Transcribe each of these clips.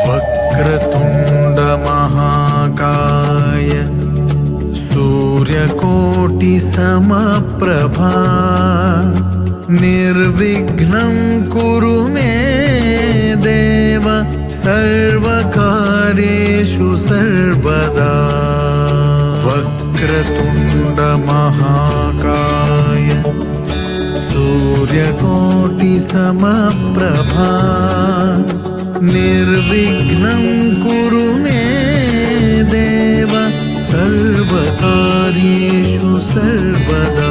वक्रतुंड महाकाय सूर्यकोटि समप्रभा निर्विघ्नं कुरु मे देव सर्वकार्येषु सर्वदा। वक्रतुंड महाकाय सूर्यकोटि समप्रभा निर्विघ्नं कुरु मे देव सर्वकार्येषु सर्वदा।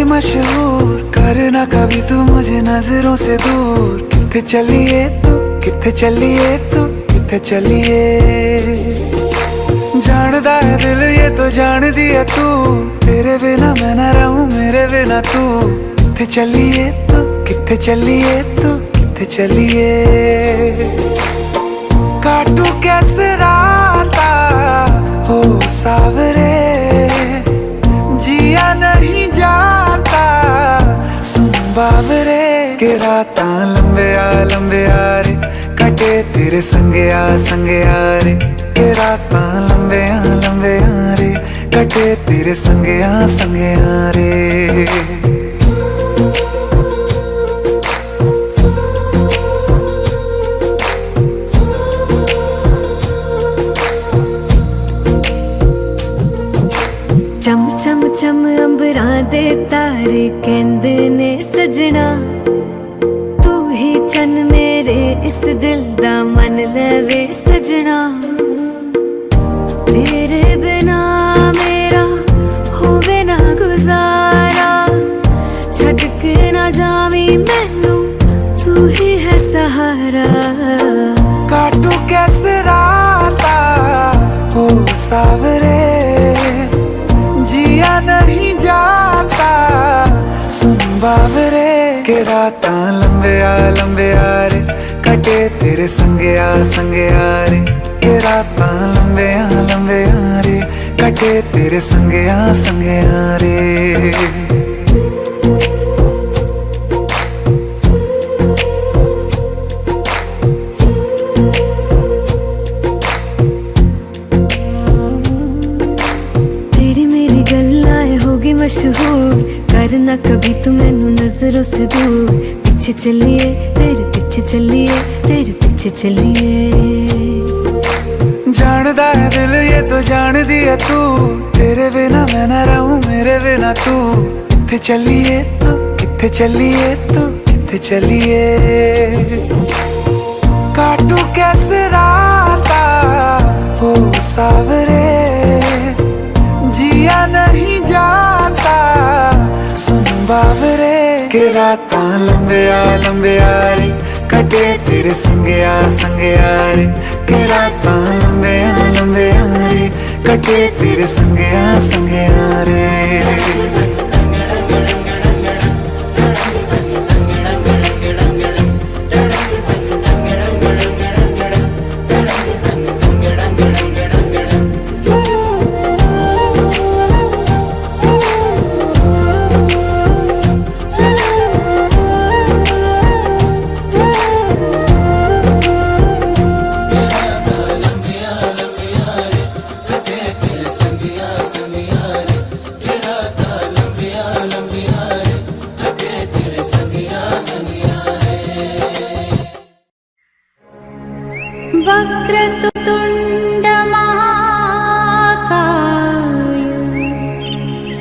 मशहूर करना कभी तू मुझे नजरों से दूर। किथे चलिए तू, किथे चलिए तू, किथे चलिए। जानदा है दिल ये तो जान दिया तू, तेरे बिना मैं ना रहूं मेरे बिना तू। किथे चलिए तू, किथे चलिए तू, किथे चलिए। काटू कैसे राता हो सावरे, जिया नहीं जाता सुन बाबरे। के राता लंबे आ रे, कटे तेरे संगे आ रे। के राता लंबे आ रे, कटे तेरे संगे आ रे। चम चम चम अंबरा दे तारे कहंदे ने सजना, तू ही चन मेरे इस दिल दा मन लवे सजना। तेरे बिना मेरा होवे ना गुजारा, छड़ के ना जावी मैनू तू ही है सहारा। काटू कैसे राता हो सावरे, जिया नहीं जाता सुन बावरे। के राता लंबे आ रे, कटे तेरे संगे आ रे। के राता लंबे आ रे, कटे तेरे संगे आ रे। मशहूर करना कभी तू मैनू नजरों से दूर, पीछे चलिए तेरे पीछे चलिए, तेरे पीछे चलिए। जानदा है दिल ये तो जान दिया तू, तेरे बिना मैं ना रहूं मेरे बिना तू। किथे चलिए तू, किथे चलिए तू, किथे चलिए। काटू कैसे राता हो सावरे, जिया नहीं जाता सुन बावरे। के राता लंबे आ रे, कटे तेरे संगे आ रे। के राता लंबे आ रे, कटे तेरे संगे आ रे। वक्रतुण्ड महाकाय,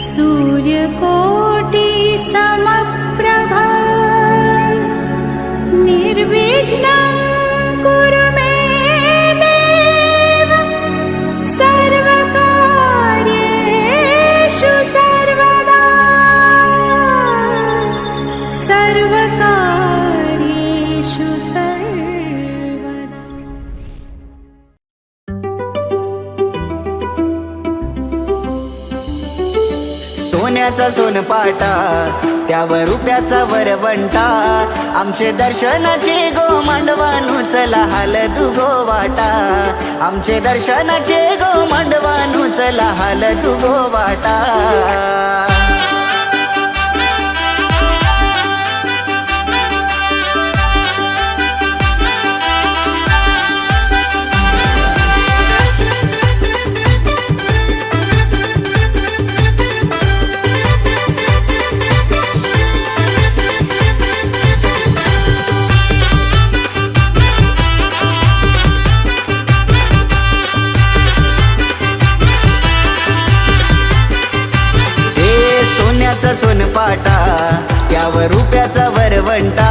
सूर्यकोटि समप्रभा, निर्विघ्नं कुरु मे देव, सर्वकार्येषु सर्वदा, सर्वकार्येषु सर्वदा। सोन्याचा सोनपाटा त्यावर रुपयाचा वरवंटा, आमचे दर्शनाचे गो मांडवानू चला हालतू गो वाटा। आमचे दर्शनाचे गो मांडवानू चला हालतू गो वाटा। सोन्याचा सोनपाटा त्यावर रुपयाचा वरवंटा,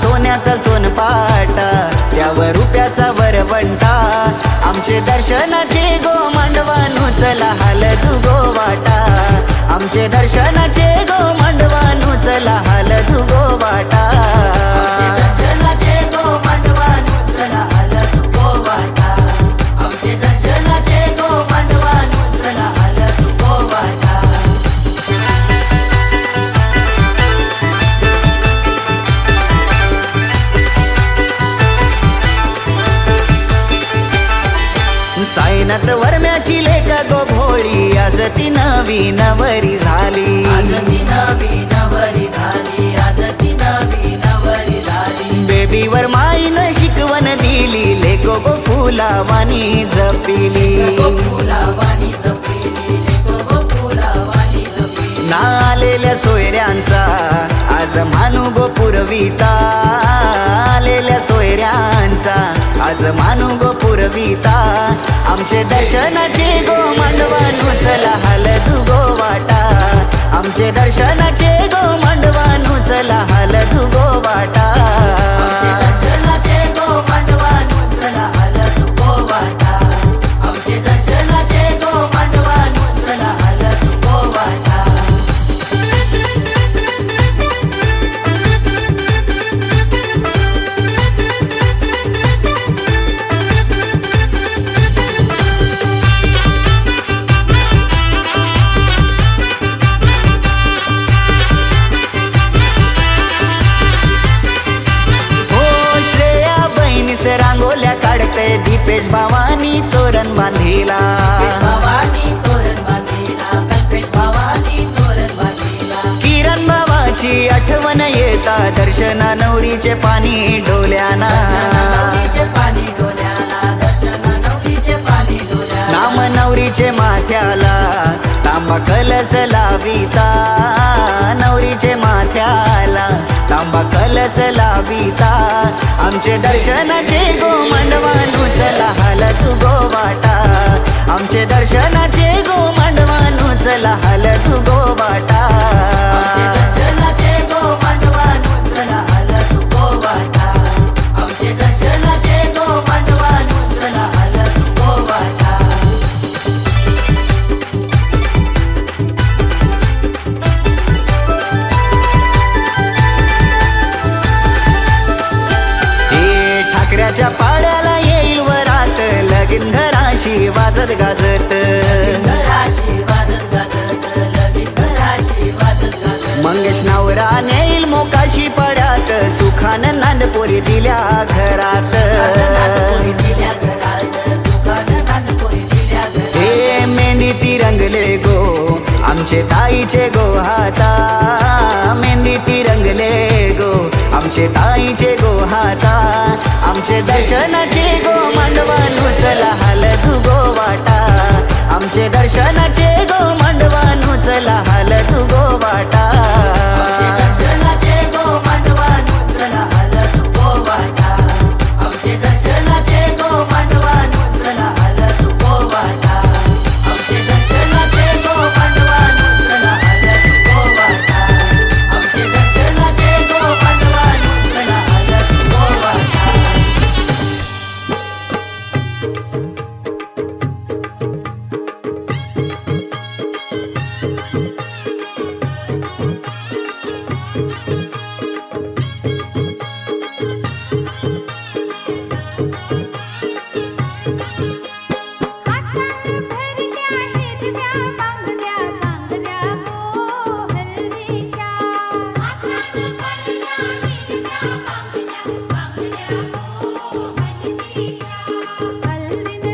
सोन्याचा सोनपाटा त्यावर रुपयाचा वरवंटा। आमचे दर्शनाचे गो मांडवानू चला हालतू गो वाटा। आमचे दर्शनाचे गो मांडवानू चला हालतू गो वाटा। आमचे दर्शनाचे गो मांडवानू चला हालतू गो वाटा। आमचे दर्शनाचे गो मांडवानू चला हालतू गो वाटा। साईनाथ वर्म्याची लेका गो भोळी, आज ती नवी नवरी झाली। आज ती नवी नवरी झाली, आज ती नवी नवरी झाली। बेबीवर माईनं शिकवण दिली, लेको गो फुलावानी जपिली। ना आलेल्या सोयऱ्यांचा आज मानू गो पुरविता आलेल्या सोयऱ्यांचा, आज मानू गो पुरविता आमचे दर्शनाचे गो मांडवानू चला हलदू गो वाटा, आमचे दर्शनाचे गो मांडवानू चला हलदू गो वाटा, आमचे दर्शनाचे गो मांडवानू चला हलदू गो वाटा, आमचे दर्शनाचे गो मांडवानू चला हलदू गो वाटा. रांगोल्या काढते दीपेश भावानी तोरण बांधीला, किरण भावाची आठवण येता दर्शना नवरीचे पाणी डोल्याना, नाम नवरीचे माथ्याला तांबा कलस लाविता, नवरीचे माथ्याला तांबा कलस लाविता आमचे दर्शनाचे गो मांडवानू चला हलतू गो वाटा, आमचे दर्शनाचे गो मांडवानू चला हलतू गो वाटा, आमचे दर्शनाचे गो मांडवानू चला हलतू गो वाटा, आमचे दर्शनाचे गो मांडवानू चला हलतू गो वाटा. ठाकऱ्याच्या पाड्याला येईल वरात लगीन घराशी वाजत गाजत, मंगेश नवरा नेईल मोकाशी पड्यात सुखान नांदपोरी दिल्या घरात, हे मेहंदी ती रंगले गो आमचे ताईचे गो हाता, मेहंदी ती रंगले गो आमचे ताईचे गो हाता, आमचे दर्शनाचे गो मांडवानू चला हलतू गो वाटा, आमचे दर्शनाचे गो मांडवानू चला हलतू गो वाटा, आमचे दर्शनाचे गो मांडवानू चला हलतू गो वाटा, आमचे दर्शनाचे गो मांडवानू चला हलतू गो वाटा, आमचे दर्शनाचे गो मांडवानू चला हलतू गो वाटा, आमचे दर्शनाचे गो मांडवानू चला हलतू गो वाटा. हलदीने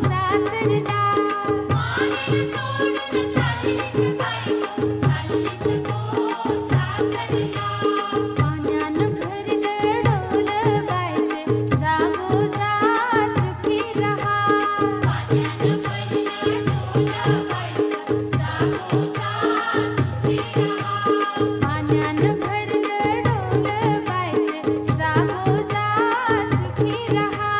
सासरला माहेर सोडून चाललीस बायको चाललीस गो सासरला पाण्यानं भरलं डोलं बायचे जागोजा सुखी रहा पाण्यानं भरलं डोलं बायचं जागोजा सुखी रहा पाण्यानं भरलं डोलं बायचे जागोजा सुखी रहा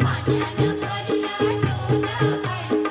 पाण्यानं भरलं डोलं बायचं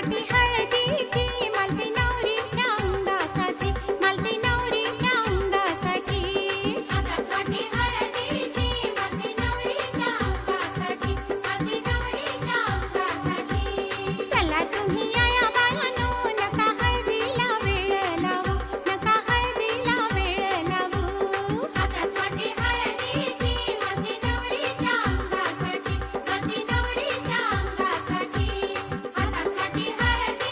हातासाठी हळदीची मालती नवरीच्या अंगासाठी मालती नवरीच्या अंगासाठी हातासाठी हळदीची मालती नवरीच्या अंगासाठी मालती नवरीच्या अंगासाठी चला तुम्ही या बायानो नका हळदीला वेळ लावू नका हळदीला वेळ लावू हातासाठी हळदीची मालती नवरीच्या अंगासाठी मालती नवरीच्या अंगासाठी हातासाठी हळदीची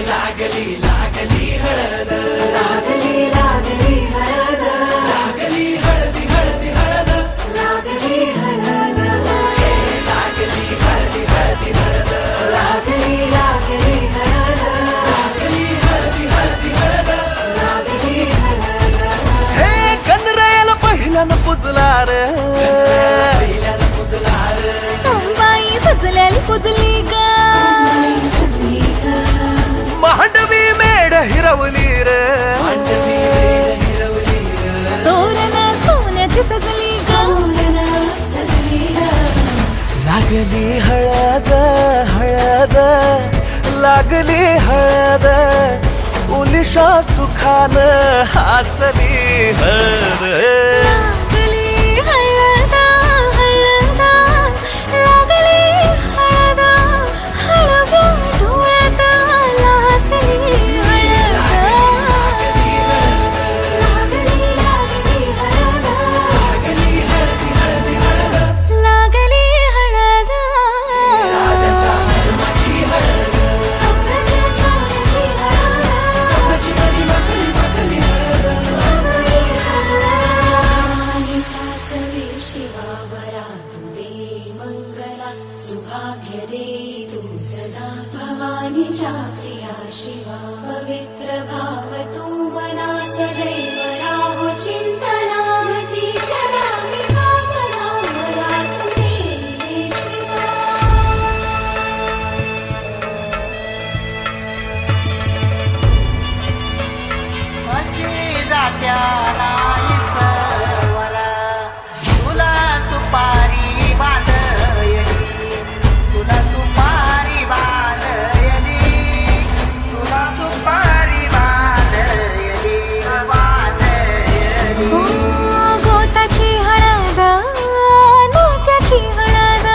लागली लागली हळद लागली लागली हळद लागली हळदी हळदी हळद लागली हळद लागली हळदी हळदी हळद लागली लागली हळद लागली हळदी हळदी हळद लागली हळद हे कनरायाला पहिल्यानं पुजला रे पहिल्यानं पुजला रे अंबाई सजलेली पुजली ग सजली ग मांडवी मेढ हिरवली रे मांडवी मेढ हिरवली रे तोरण सोन्याची सजली ग तोरण सजली ग लागली हळद हळद लागली हळद उलिशा सुखान हासली हळद लागली हळद हळद लागली हळद हळव्या डोळ्यात लाजली हळद लागली लागली हळद लागली हळद राजाच्या धर्माची हळद सोन्याची सोन्याची हळद सोन्याची मली मखली मखली हळद लागली हळद सवे शिवावरा तू दे मंगला सुभाग्य दे तू सदा भवानीच्या प्रिया शिवा पवित्र भाव तू मना सदैव राहो चिंतना तीच्या रामी भावना मला तू दे शिवा अशी जात्या नाही सवरा तुला सुपारी बांधयली तुला सुपारी बांधयली तुला सुपारी बांधयली बांधयली गोताची हळद मोत्याची हळद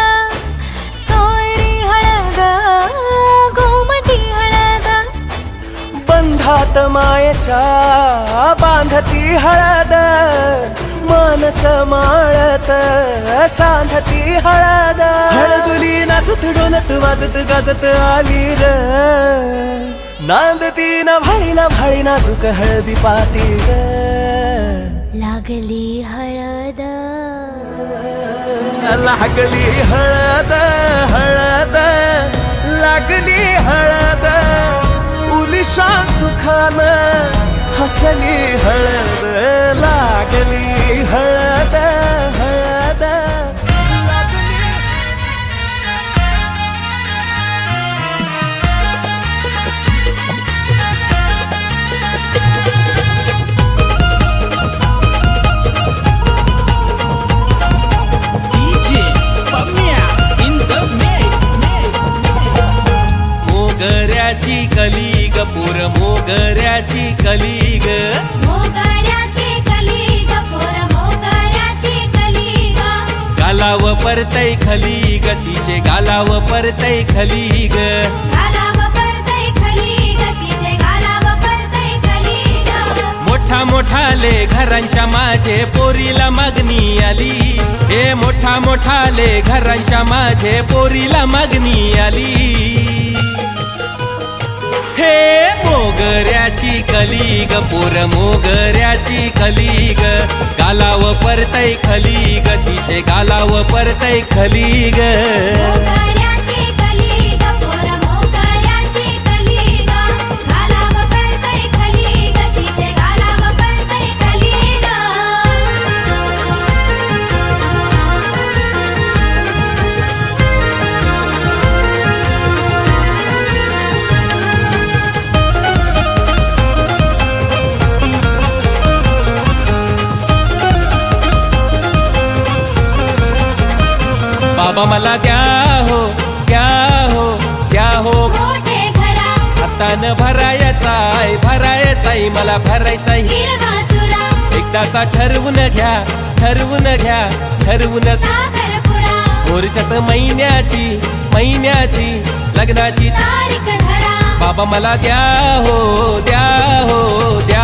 सोयरी हळद गोमटी हळद बंधात मायेच्या बांधती हळद मन समाळत सांधती हळद हळदुली नाचत डोलत वाजत गाजत आली र नांदती ना भाळी नाजूक हळदी पाती ग लागली हळद लागली हळद हळद लागली हळद उलिशा सुखान हसली हळद लागली हळद हळद मोगऱ्याची कली ग पोर मोगऱ्याची कली ग मोगऱ्याची कली ग पोर मोगऱ्याची कली ग गालाव परतय खली ग तिचे गालाव परतय खली ग गालाव परतय खली ग तिचे गालाव परतय खली ग मोठा मोठाले घरांच्या माझे पोरीला मागणी आली हे मोठा मोठाले घरांच्या माझे पोरीला मागणी आली हे मोगऱ्याची कली ग पोर मोगऱ्याची कली ग गालाव परतय खली ग तिचे गालाव परतय खली ग मोगऱ्याची कली ग पोर मोगऱ्याची कली ग गालाव परतय खली ग तिचे गालाव परतय खली ग बाबा मला द्या हो द्या हो द्या हो मोठे घरा हातानं भरायचाय मला भरायचाय हिरवा चुरा एकदाचा ठरवून घ्या ठरवून साखरपुरा मोरच्याच महिन्याची लग्नाची तारीख धरा बाबा मला द्या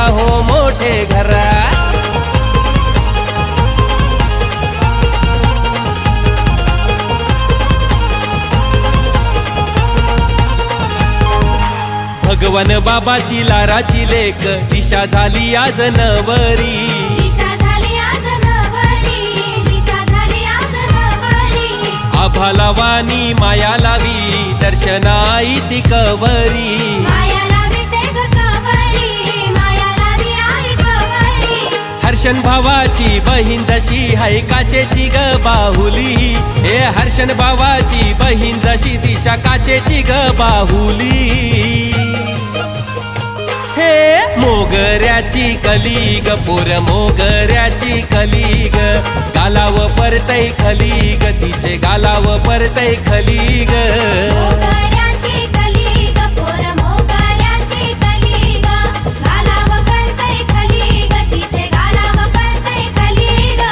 हो मोठे घरा भगवान बाबाची लाराची लेक दिशा झाली आज नवरी. दिशा झाली आज नवरी, दिशा झाली आज नवरी. आभाला वाणी माया लावी दर्शनाई ती कवरी. माया लावी ते ग कवरी, माया लावी आई कवरी. हर्षण भावाची बहीण जशी हाय काचेची ग बाहुली. हे हर्षण भावाची बहीण जशी दिशा काचेची ग बाहुली. हे मोगऱ्याची कली ग पोर मोगऱ्याची कली ग. गालाव परतय खली ग तिचे गालाव परतय खली ग. मोगऱ्याची कली ग पोर मोगऱ्याची कली ग. गालाव करतय खली ग तिचे गालाव करतय खली ग.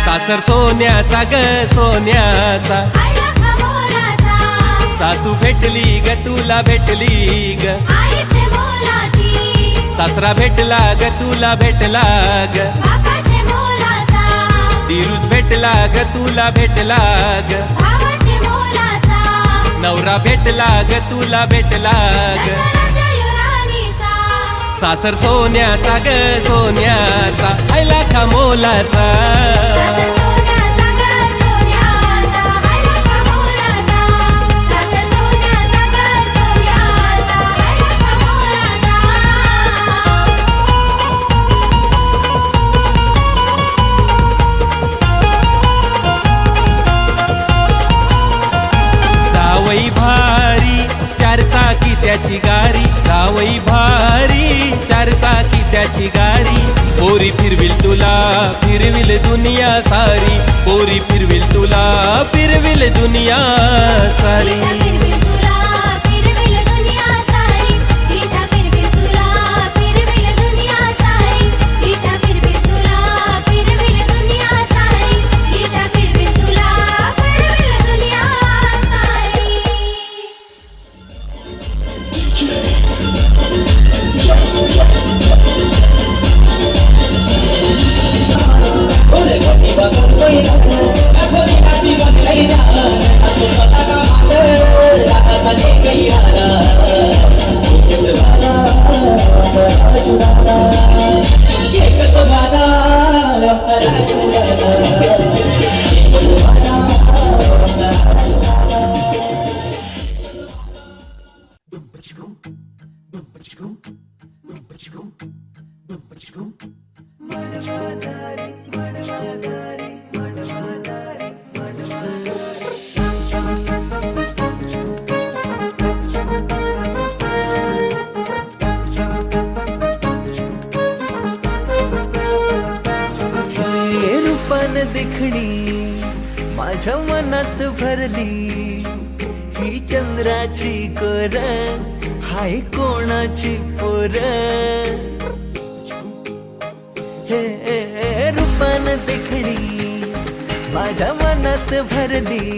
सासर सोन्याचा ग सोन्याचा. आला खमोलाचा, सासू भेटली ग तुला भेटली ग. आईचे मोलाची, सासरा भेटला ग तुला भेटला ग. बापाचे मोलाचा, दिरूस भेटला ग तुला भेटला ग. भावाचे मोलाचा, नवरा भेटला ग तुला भेटला ग. दसराच्या युरानीचा. सासर सोन्याचा ग सोन्याचा आयला मोलाचा. सासर सोन्याचा ग सोन्याचा, आला खमोलाचा. सासर सोन्याचा ग सोन्याचा, आला खमोलाचा. जावई भारी चार चाकी त्याची गाडी. जावई भारी चार चाकी त्याची गाडी. पोरी फिरविल तुला फिरविल दुनिया सारी. पोरी फिरविल तुला फिरविल दुनिया सारी. दिशा फिरविल तुला फिरविल दुनिया सारी. दिशा फिरविल तुला फिरविल दुनिया सारी. दिशा फिरविल तुला फिरविल दुनिया सारी. दिशा फिरविल तुला फिरविल दुनिया सारी. हे रूपान देखणी माझ्या मनात भरली. ही चंद्राची कोर हाय कोणाची पोर. हे रूपान देखणी माझ्या मनात भरली.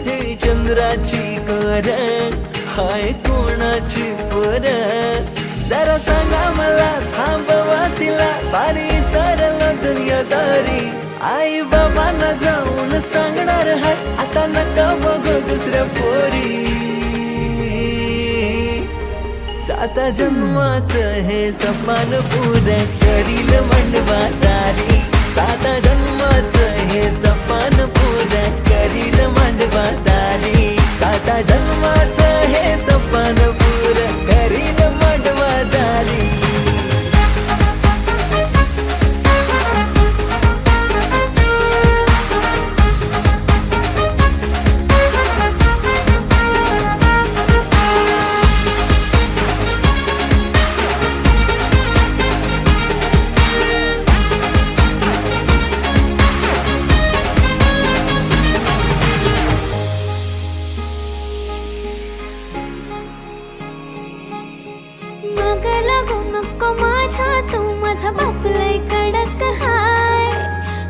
ही चंद्राची कोर हाय कोणाची पोर. जरा सांगा मला थांबवा तिला सारी सरल दुनियादारी. आई बाबांना जाऊन सांगणार हाय आता नका बघू दुसऱ्या पोरी. साता जन्माचं हे सपान पुरं करील मांडवादारी. साता जन्माचं हे सपान पुरं करील मांडवादारी. साता जन्माचं हे सपान पुरं करील मांडवादारी.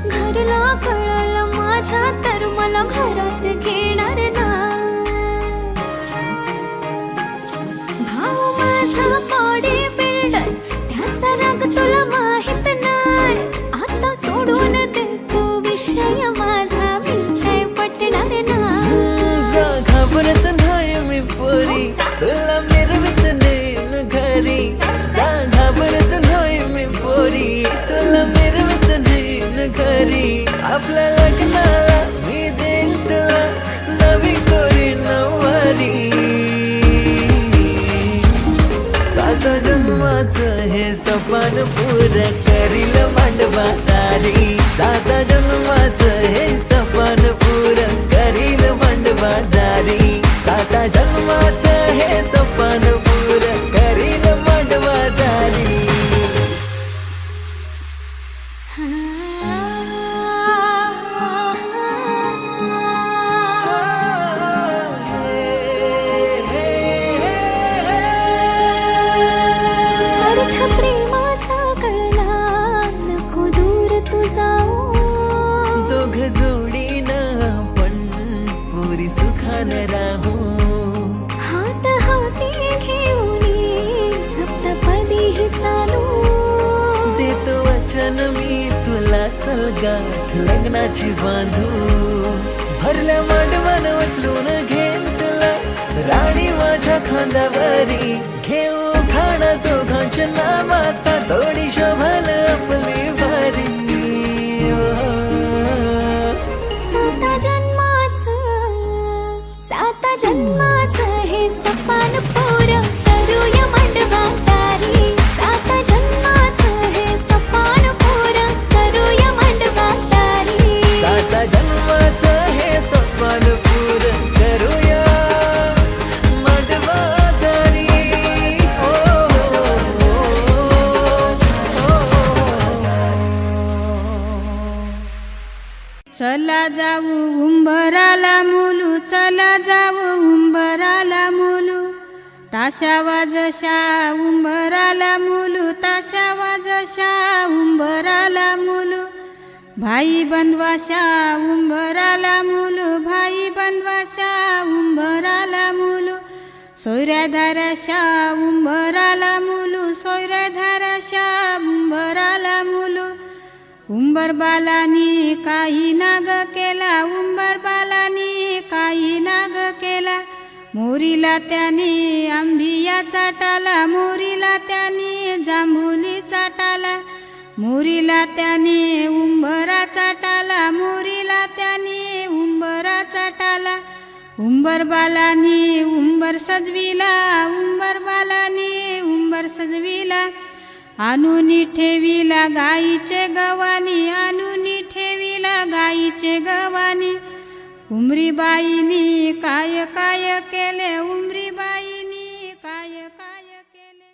घरला कळलं माझ्या तर मला घरात घेणार साता जन्माचं हे सपन पूर करील मंडवादारी अर्थ प्रेमाचा कळला नको दूर तू जाऊ दोघ जोडीनं पण पुरी सुखानं राहू हात हाती घेऊन सप्तपदी चालू देतो वचन मी तुला चल गाठ लग्नाची बांधू भरल्या मांडवान उचलून घेन तुला राणी माझ्या खांद्यावरी घेऊ खाणा दोघांच्या नावाचा थोडी शोभल आपली भारी साता जन्माचं हे सपान पोर करूया मंडवादारी साता जन्माचं हे सपान पोर करूया मंडवादारी साता जन्माचं हे सपन पूर करूया मंडवादारी चला जाऊ उंबराला मुलू चला जाऊ उंबराला मुलू ताशा वाजशा उंबराला मुलू ताशा वाजशा उंबराला मुलू भाई बंधवाशा उंबराला मुलू भाई बंधवाशा उंबराला मुलू सोयऱ्या धाराशा उंबराला मुलू सोयऱ्या धाराशा उंबराला मुलू उंबर बालानी काही नाग केला उंबर बालानी काही नाग केला मोरीला त्याने आंबिया चाटाला मोरीला त्याने जांभुली चाटाला मोरीला त्याने उंबरा चाटाला मोरीला त्याने उंबरा चाटाला उंबर बालानी उंबर सजविला उंबर बालानी उंबर सजविला आणूनी ठेविला गाईचे गवानी आणूनी ठेविला गाईचे गवानी उमरी बाईनी काय काय केले उमरी बाईनी काय काय केले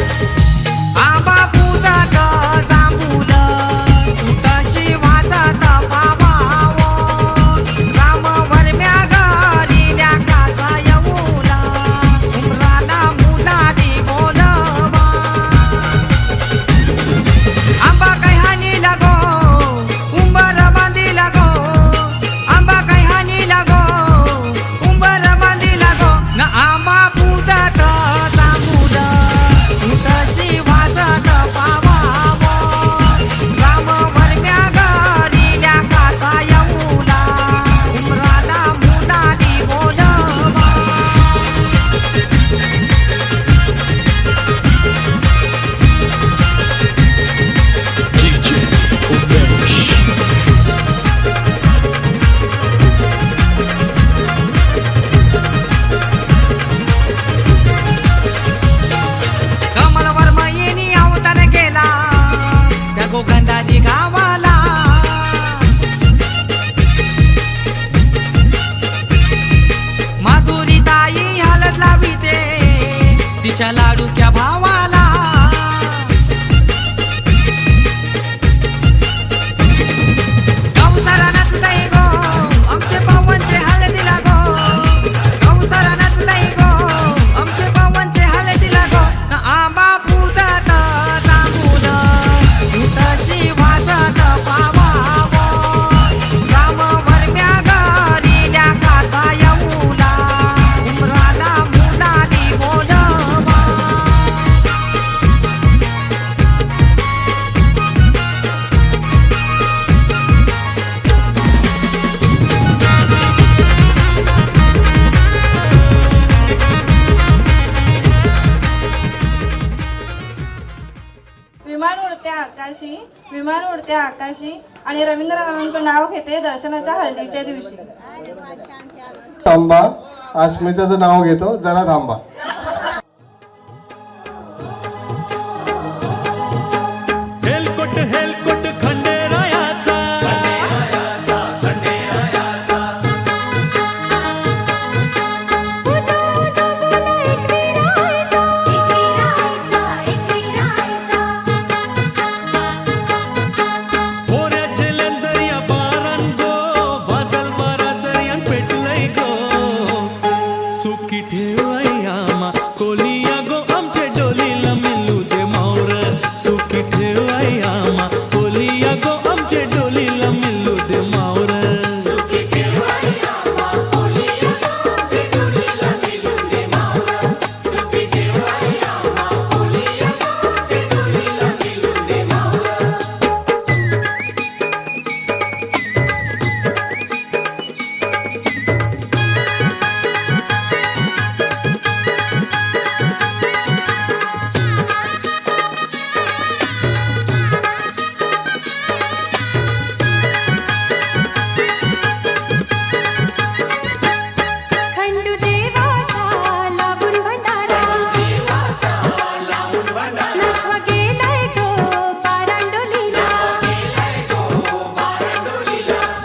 आंबा फुलात जांभूल तशी वाजत पावावो राम वरम्या गरील्या काचा येऊला उमराला मुलाली बोलवा आंबा काही हानी लागो उंबर बांधी लागो आंबा काही हानी लागो उंबर बांधी लागो न आंबा फुलात जांभूल तशी वाजत पावावो राम वरम्या गरील्या काचा येऊला उमराला मुलाली बोलवा कमलवर मयिनी अवतार गेला त्या गोगंधाजी गावाला माधुरी ताई हलत लाविते तिच्या लाडूच्या भावाला गौसाला नचताई गो आमचे पवनचे हलतीला गो गौसाला नचताई गो आमचे पवनचे हलतीला गो न आंबा पूजत जांभूल तशी वाजत पावावो राम वरम्या गरील्या काचा येऊला उमराला मुलाली बोलवा विमान उडते आकाशी आणि रवींद्रनाथांचं नाव घेते दर्शनाच्या हळदीच्या दिवशी थांबा अस्मिताचं नाव घेतो जरा थांबा कोट हेलकोट खंडेरायाचा होऱ्या झेल्यान दर्या बारान गो वादळ वारा दर्यान पेटलंय गो सुखी ठेवाय आमा कोलिया गो आमचे डोलीला मिलू दे मावर सुखी ठेवाय आमा कोलिया गो आमचे डोलीला मिलू दे मावर खंडू देवाचा लावून भंडारा नसवा गेलाय गो बारांडोलीला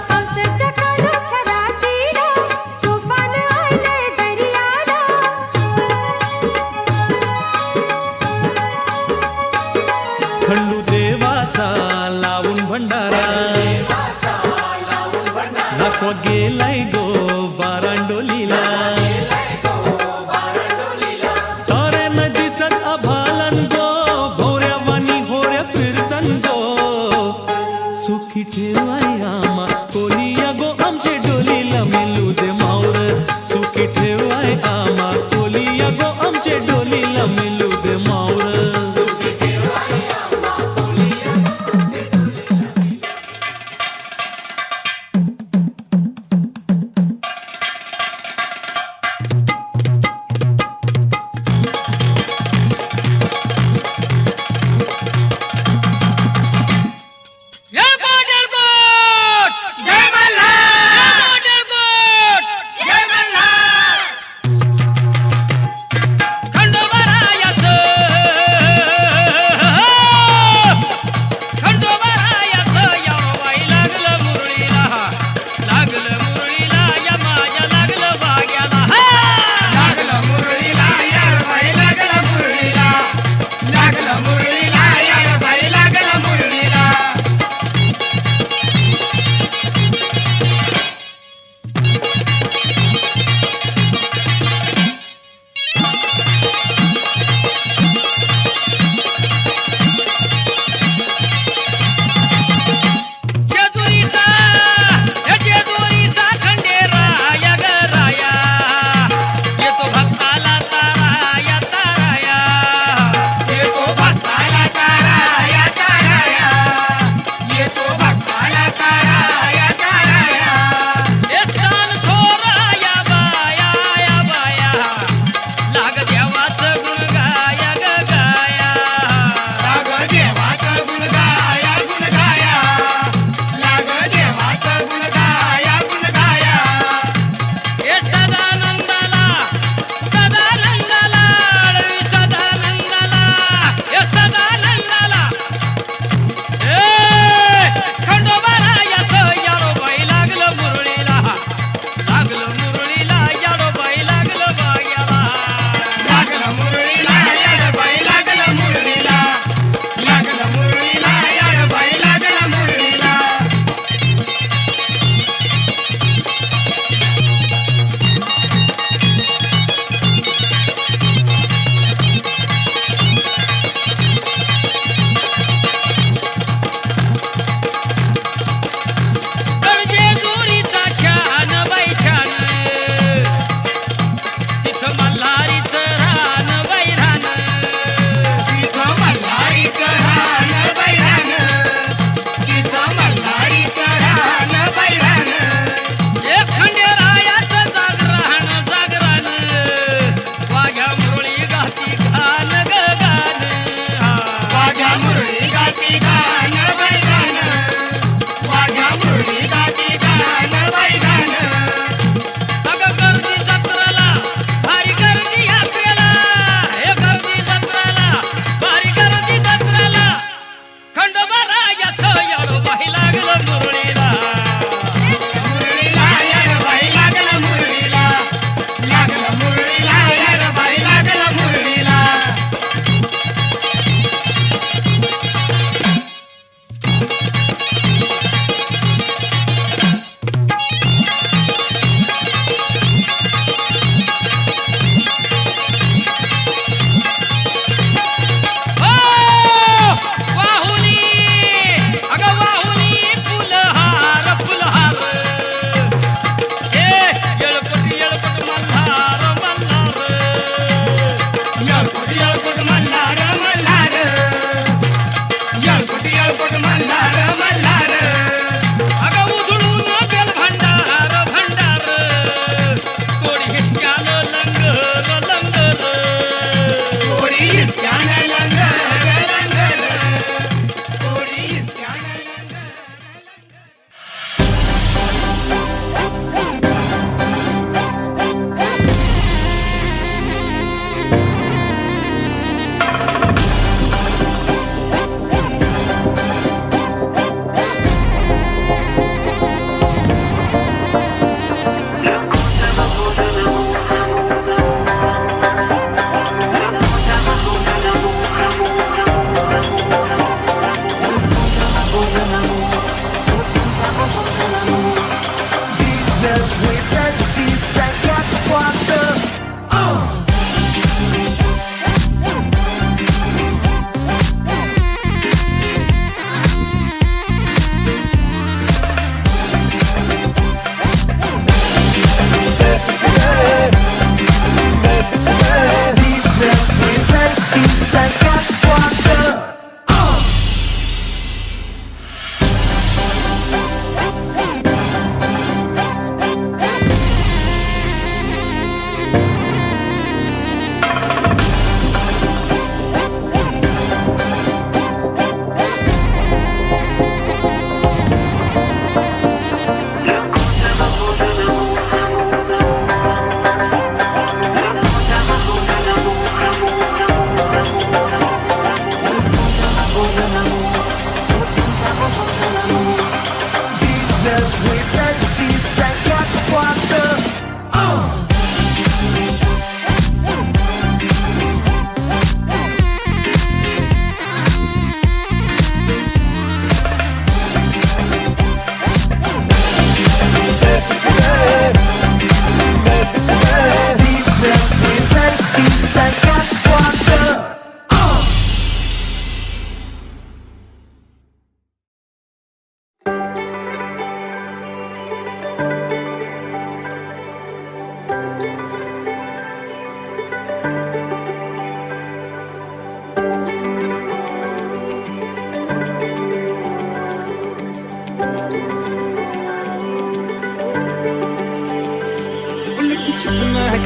पावसाच्या काळोख्या रात्रीला तुफान आलंय दर्याला खंडू देवाचा लावून भंडारा नाकवा गेलाय गो बारांडोलीला तारे न दिसत आभालन गो भोऱ्या वाणी होऱ्या फिरतन गो सुखी ठेवाय आमा कोलिया गो आमचे डोलीला मिलू दे मावर सुखी ठेवाय आमा कोलिया गो आमचे डोलीला मिलू दे मावर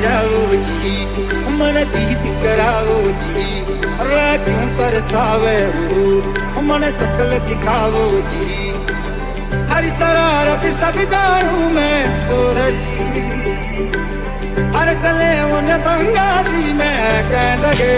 जाओ जी मन जीत कराओ जी रे क्यों तरसावे हो मन सकल दिखाओ जी हर शरारत सब जानू मैं तोरी हर सले उन बंगाली में कह लगे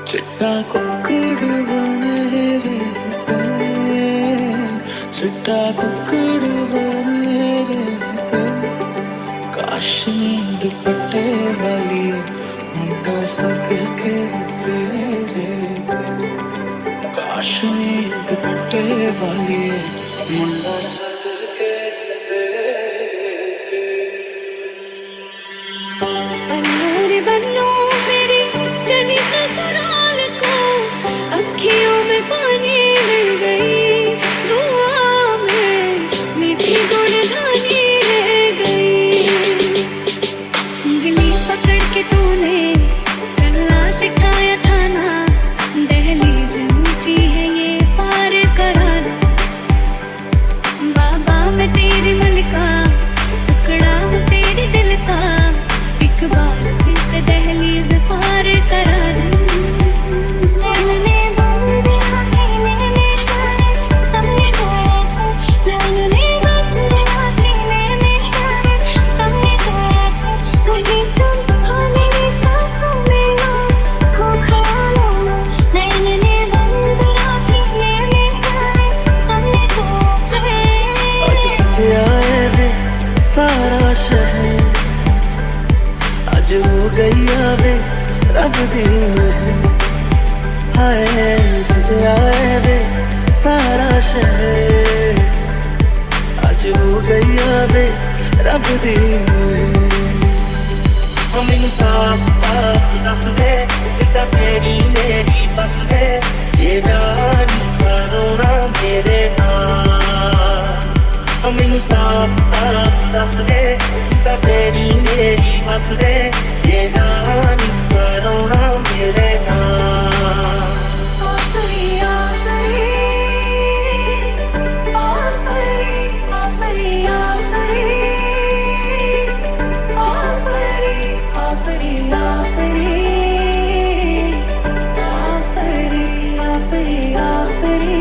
चिट्टा कुक्कड़ बने रहते चिट्टा कुक्कड़ बने रहते काश नींद दुपट्टे वाली मुंडा सक के तेरे काश नींद दुपट्टे वाली मुंडा सक के अन्नूर बन्नो मेरी चली ससुराल को अखियों में पानी मिल गई दुआ में मीठी गुणगानी रह गई उंगली पकड़ के तूने चलना सिखाया था ना दहलीज ऊंची है ये पार कराना बाबा मैं तेरी मलिका टुकड़ा हूँ तेरे दिल का एक बार फिर से दहलीज पार करा दूं लगने बंद आँखें मैंने सारे हमने जोड़ा से लगने बंद आँखें मैंने सारे हमने जोड़ा से कहीं तुम हो मेरी सांसों में हो खो ख्यालों में लगने बंद आँखें मैंने सारे हमने जोड़ा से आज सज आए वे सारा शहर आज हो गई आवे रब दी महल हाय सज आए वे सारा शहर आज हो गई आवे रब दी महल ਮੈਨੂੰ ਸਾਫ ਸਾਫ ਦੱਸ ਦੇ ਕਿਤਾ ਤੇਰੀ ਮੇਰੀ ਬਸ ਦੇ ਇਹ ਜਾਨੀ ਕਰੋਨਾ ਮੇਰੇ ਨਾਲ ਮੈਨੂੰ ਸਾਫ ਸਾਫ ਦੱਸ ਦੇ ਕਿਤਾ ਤੇਰੀ ਮੇਰੀ ਬਸ ਦੇ ਇਹ ਜਾਨੀ ਕਰੋਨਾ ਮੇਰੇ ਨਾਲ आफरी आफरी आफरी आफरी आफरी आफरी आफरी आफरी आफरी आफरी आफरी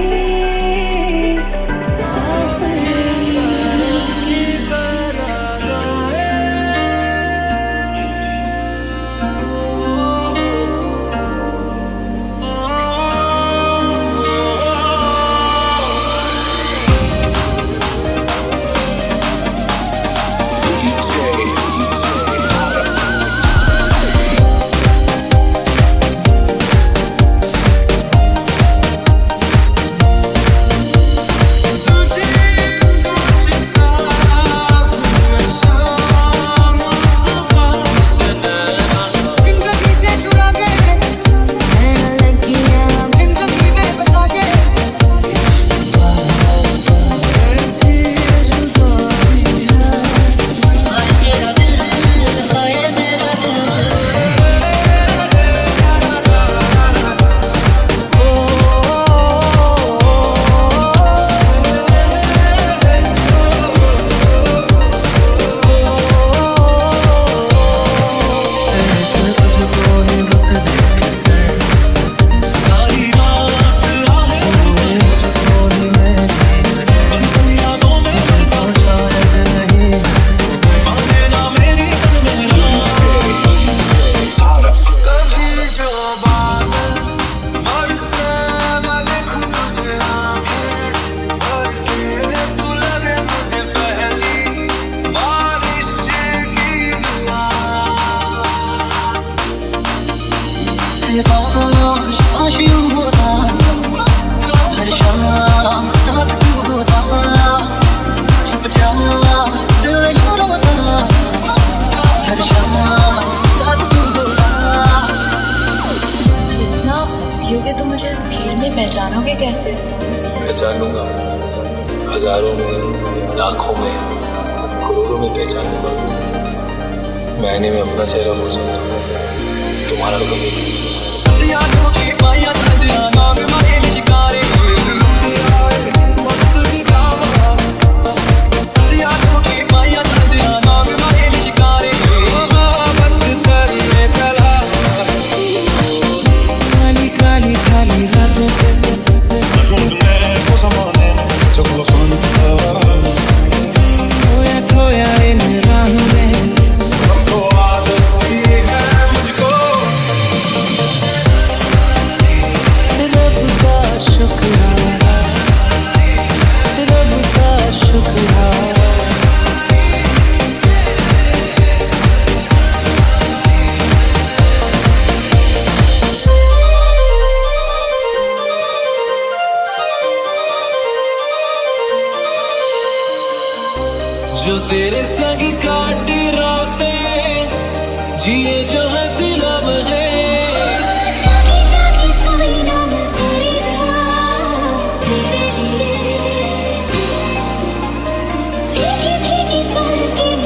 काश काश यूं होता हर शाम साथ तू होता छुप जा दिल यूं रोता हर शाम साथ तू होता। इतना क्योंकि तुम मुझे इस भीड़ में पहचानोगे कैसे? पहचानूंगा, हजारों में, लाखों में, करोड़ों में पहचानूंगा। मैं आईने में अपना चेहरा भूल सकता हूँ, तुम्हारा कभी नहीं। जो तेरे संग काटे रातें जिए जो हंसी लम्हे जागी जागी सोई नाम सारी रात तेरे लिए भीगी भीगी पलकें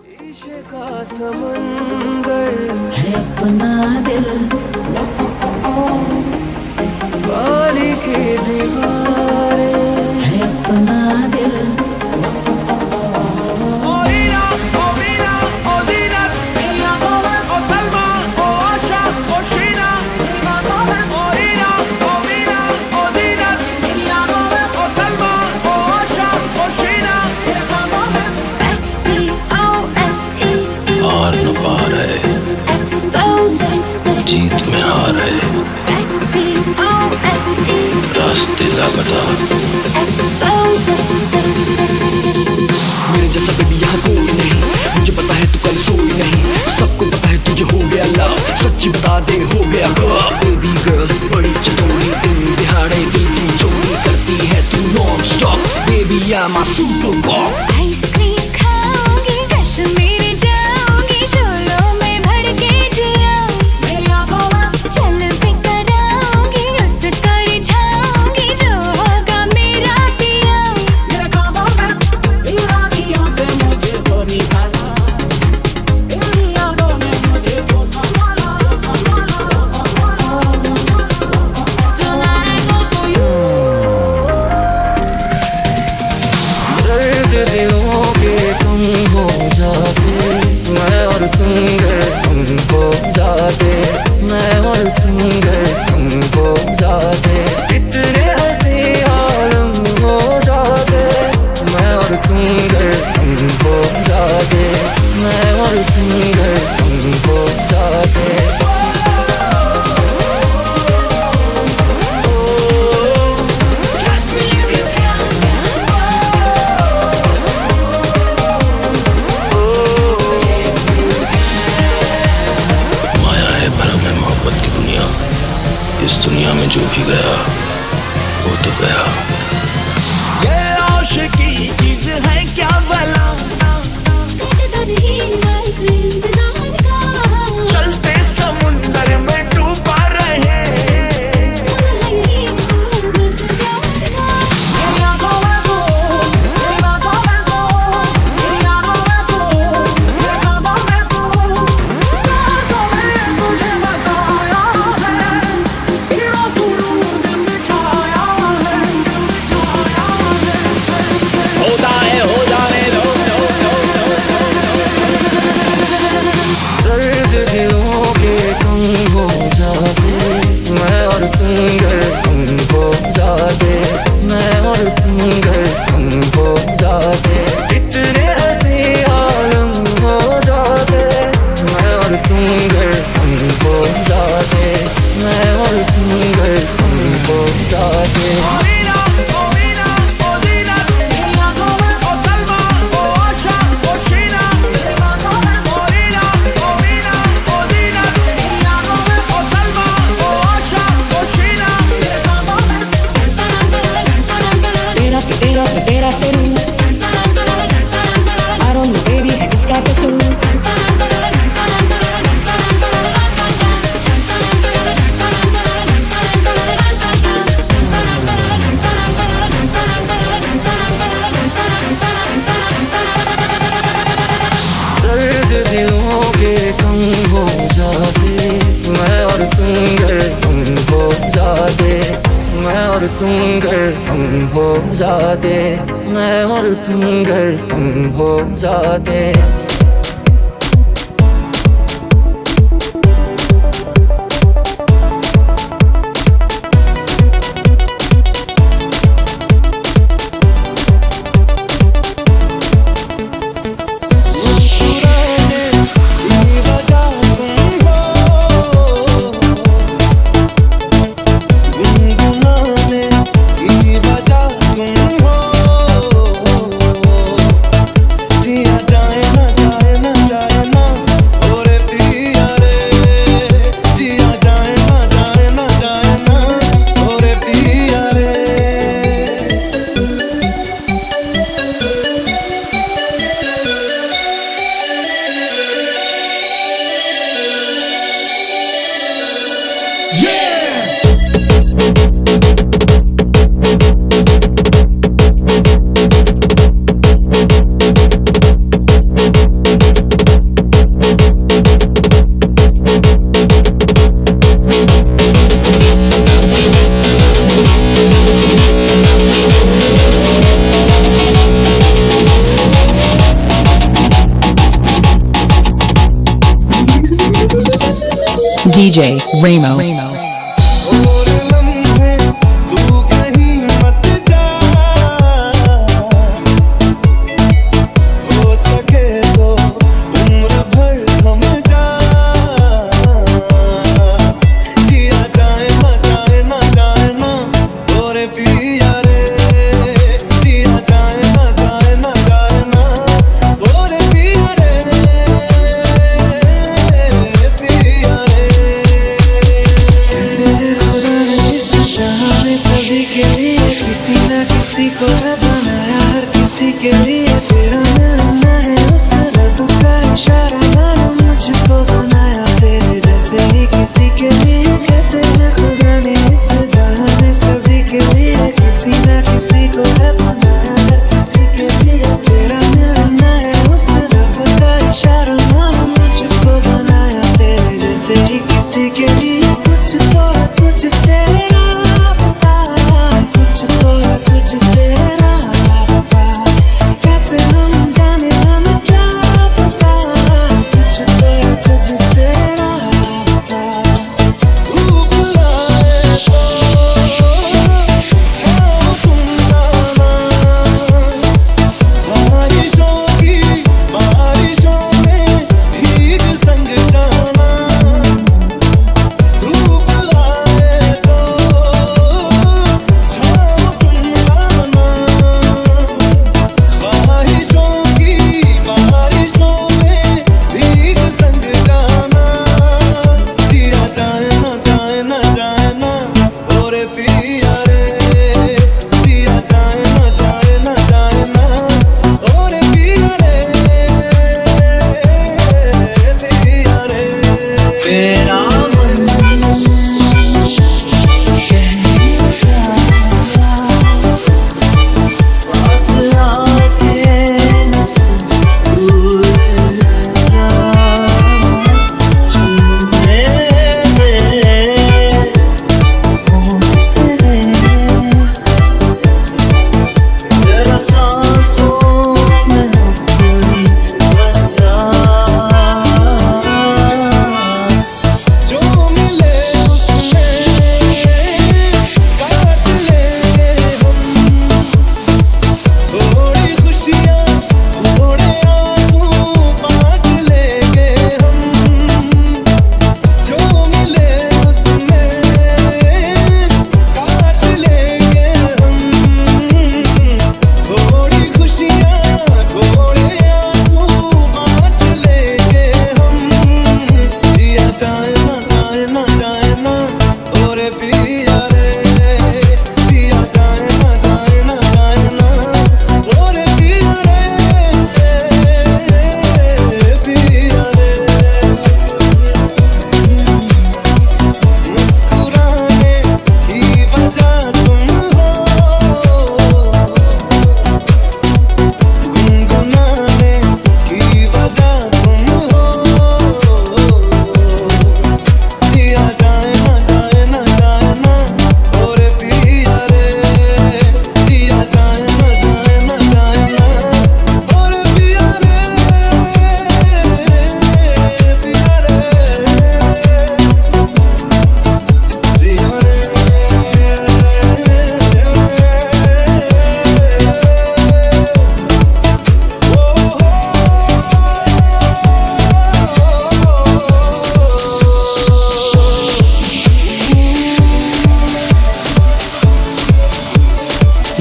मेरी शीशे का समंदर है अपना दिल बाली की दीवारें है अपना दिल जीत में हार है, रास्ते लापता। मेरे जैसा बेबी यहाँ कोई नहीं, मुझे पता है तू कल सोई नहीं, सबको पता है तुझे हो गया लव, सच्ची बता दे हो गया कब। बेबी गर्ल बड़ी चतोरी, दिन दिहाड़े दिल की चोरी करती है तू non stop, baby I am a super cop. Ice cream खाओगी कश्मीर जाओगी शोलों में भर के जिया चल फिकर आऊंगी उसको रिझाऊंगी जो होगा मेरा पिया। दर्द दिलों के तुम हो जाते, मैं और तुम गए तुम हो जाते, मैं और तुम गए तुम हो जाते, इतने हंसी आलम हो जाते, मैं और तुम गए तुम हो जाते, मैं और तुम गए तुम हो जाते। माया है भरम है मोहब्बत की दुनिया, इस दुनिया में जो भी गया वो तो गया। ये आशिकी चीज है क्या भला, चलते समुंदर में डूबा रहे, तुम गर हम हो जाते, मैं और तुम गर हम हो जाते। DJ Ramo. और लम्हे तू कहीं मत जा, हो सके तो उम्र भर थम जा। जिया जाए ना जाए ना जाए ना और पिया रे, जिया जाए ना जाए ना जाए ना और पिया रे, पिया रे। सभी के लिए किसी ना किसी को है बनाया, हर किसी के लिए तेरा मिलना है उस रब का इशारा, मानो मुझको बनाया तेरे जैसे ही किसी के लिए कहते हैं खुदा ने इस जहां में। सभी के लिए किसी ना किसी को है बनाया, हर किसी के लिए तेरा मिलना है उस रब का इशारा, मानो मुझको बनाया तेरे जैसे ही किसी के लिए। कुछ तो है तुझसे राबता, कुछ तो है तुझसे राबता, कैसे हम जाने हमें क्या पता, कुछ तो है तुझसे राबता। तू बुलाए तो जाओ तुम जाना, बारिशों की बारिशों में भीग संग जाना। तू बुलाए तो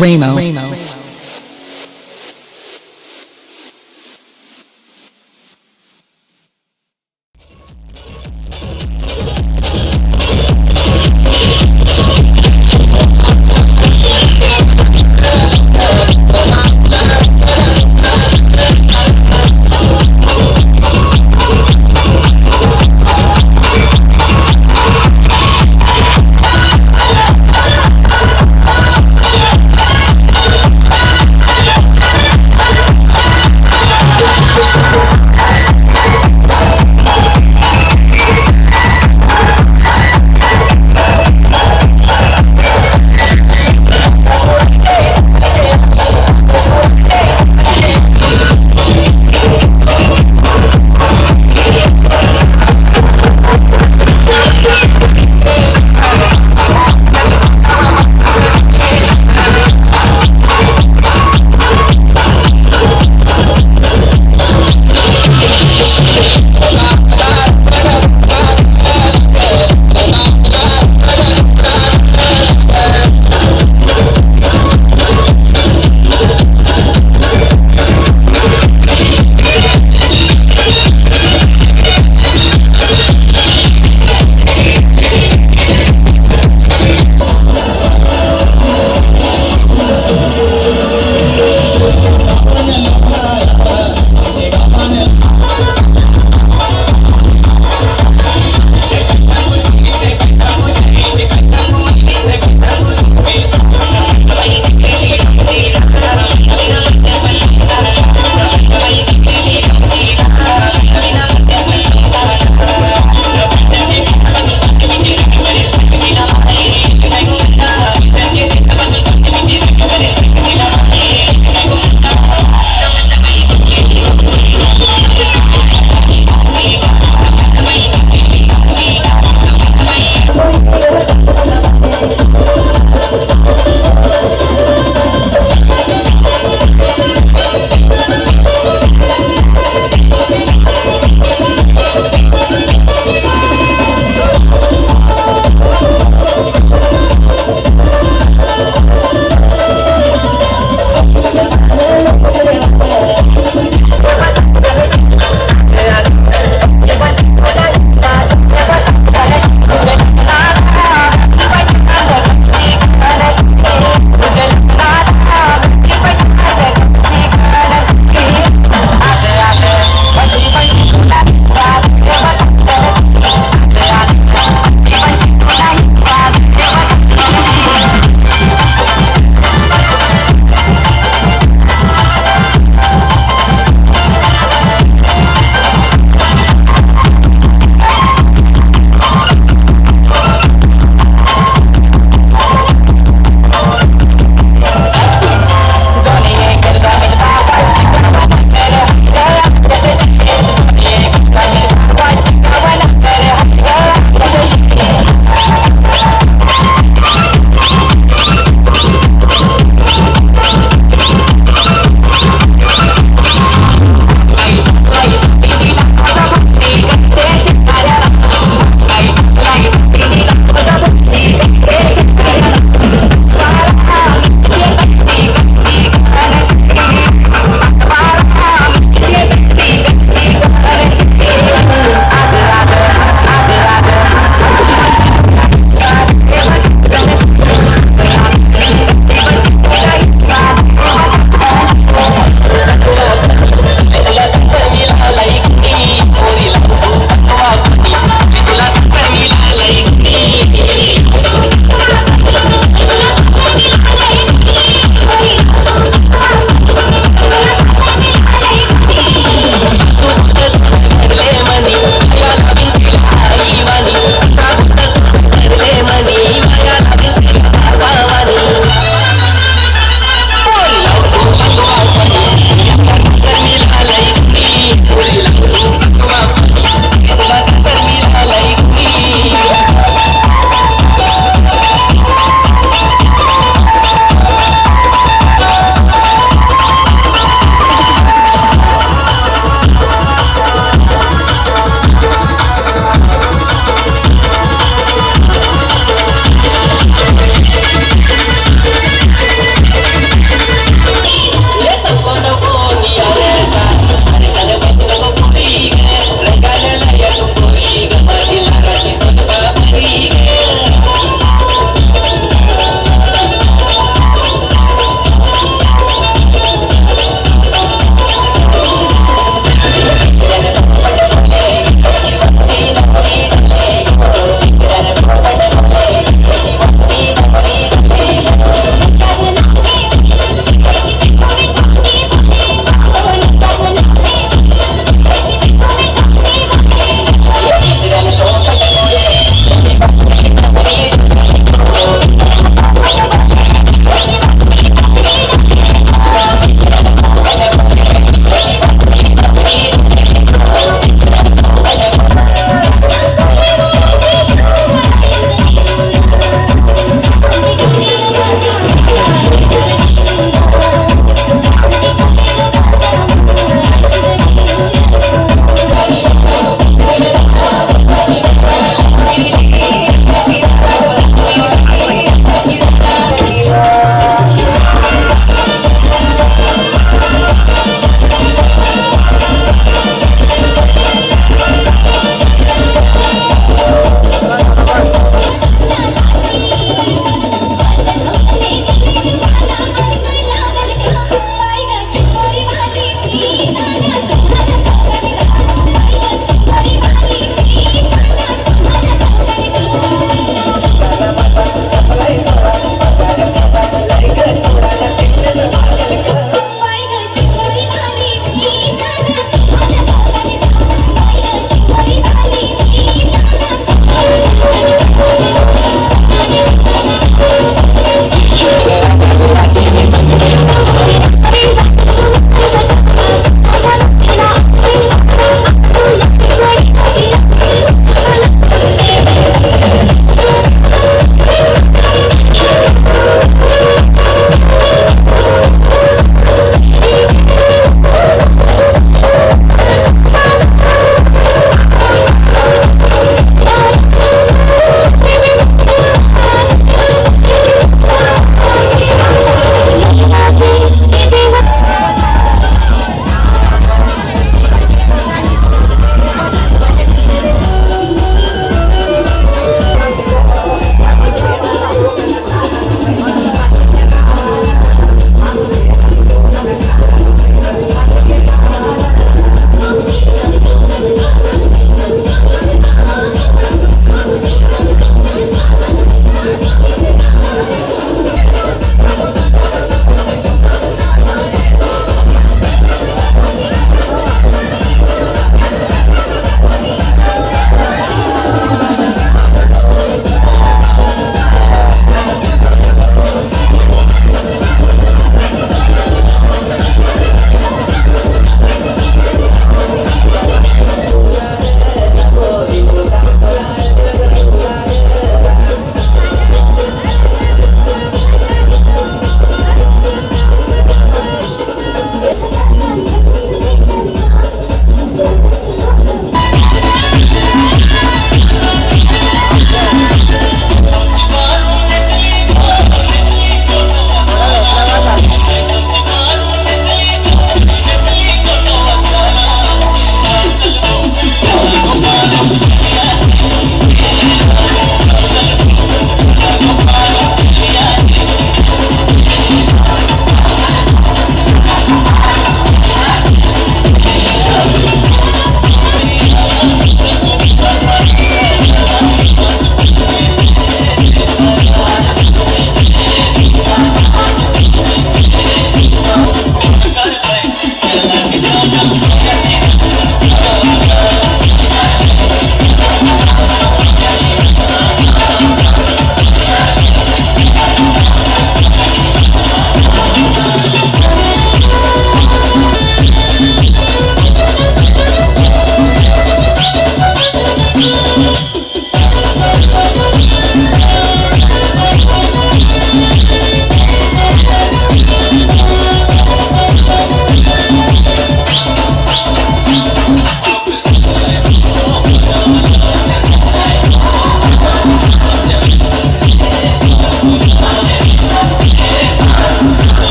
Ramo.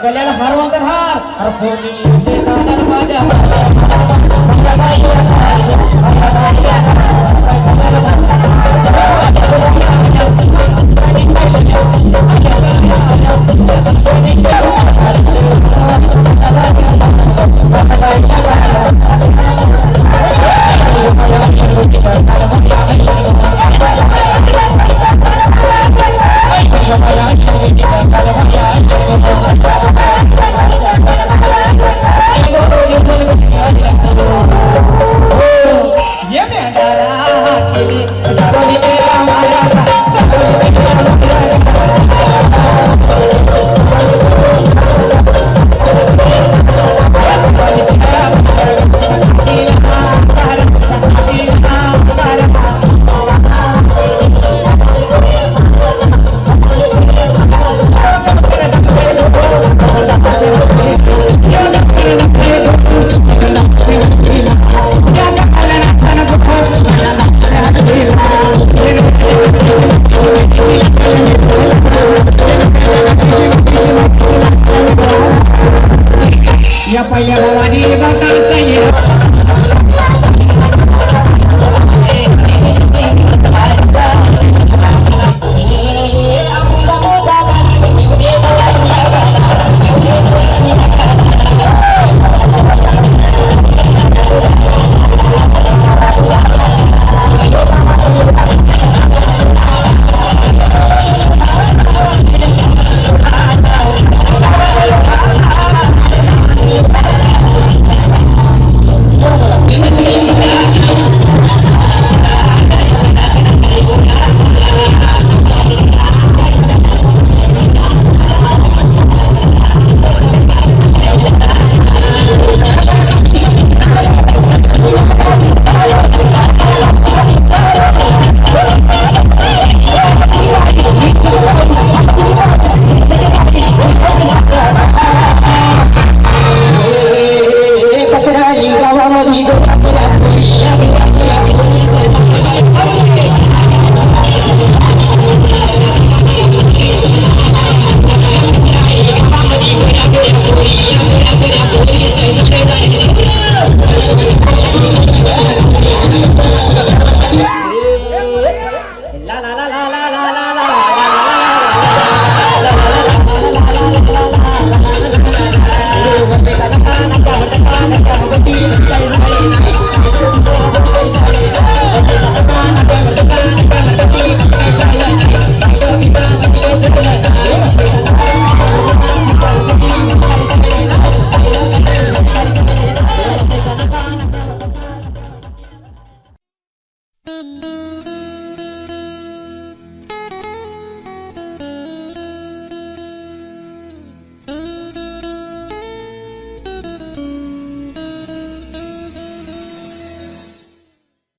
गल्याला हार या पहिल्या भावानी